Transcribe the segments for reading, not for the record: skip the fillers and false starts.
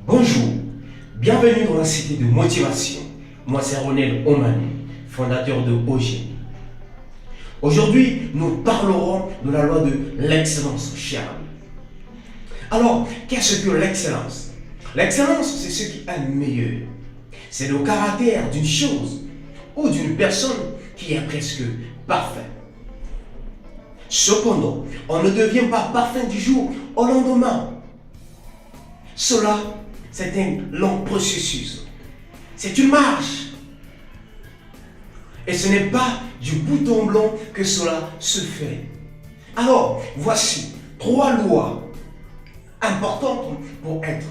Bonjour, bienvenue dans la cité de motivation. Moi c'est Ronel Omani, fondateur de OG. Aujourd'hui, nous parlerons de la loi de l'excellence, cher ami. Alors, qu'est-ce que l'excellence? L'excellence, c'est ce qui est le meilleur. C'est le caractère d'une chose ou d'une personne qui est presque parfait. Cependant, on ne devient pas parfait du jour au lendemain. Cela, c'est un long processus. C'est une marche. Et ce n'est pas du bouton blanc que cela se fait. Alors, voici 3 lois importantes pour être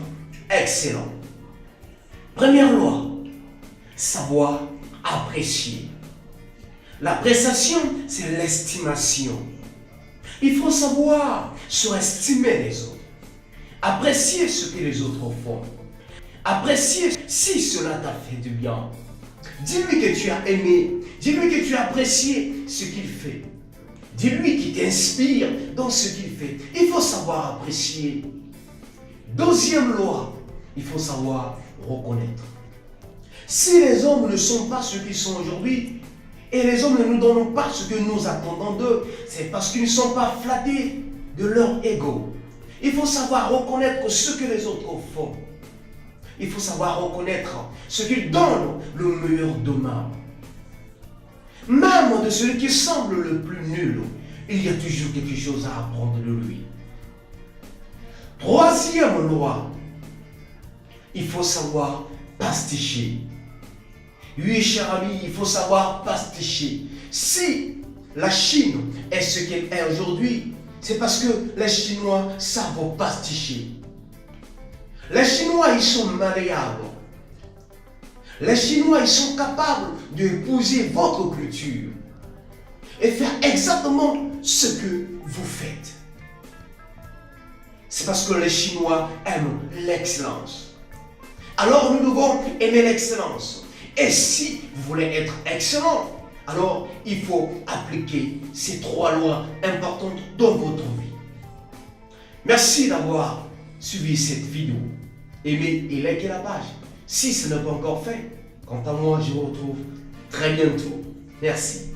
excellent. Première loi, savoir apprécier. L'appréciation, c'est l'estimation. Il faut savoir surestimer les autres. Apprécier ce que les autres font. Apprécier si cela t'a fait du bien. Dis-lui que tu as aimé. Dis-lui que tu as apprécié ce qu'il fait. Dis-lui qu'il t'inspire dans ce qu'il fait. Il faut savoir apprécier. Deuxième loi, il faut savoir reconnaître. Si les hommes ne sont pas ce qu'ils sont aujourd'hui, et les hommes ne nous donnent pas ce que nous attendons d'eux, c'est parce qu'ils ne sont pas flattés de leur ego. Il faut savoir reconnaître ce que les autres font. Il faut savoir reconnaître ce qu'ils donnent le meilleur d'eux-mêmes. Même de celui qui semble le plus nul, il y a toujours quelque chose à apprendre de lui. Troisième loi, il faut savoir pasticher. Oui, cher ami, il faut savoir pasticher. Si la Chine est ce qu'elle est aujourd'hui, c'est parce que les Chinois savent pasticher. Les Chinois, ils sont malléables. Les Chinois, ils sont capables d'épouser votre culture et faire exactement ce que vous faites. C'est parce que les Chinois aiment l'excellence. Alors nous devons aimer l'excellence. Et si vous voulez être excellent, alors il faut appliquer ces 3 lois importantes dans votre vie. Merci d'avoir suivi cette vidéo. Aimez et likez la page si ce n'est pas encore fait. Quant à moi, je vous retrouve très bientôt. Merci.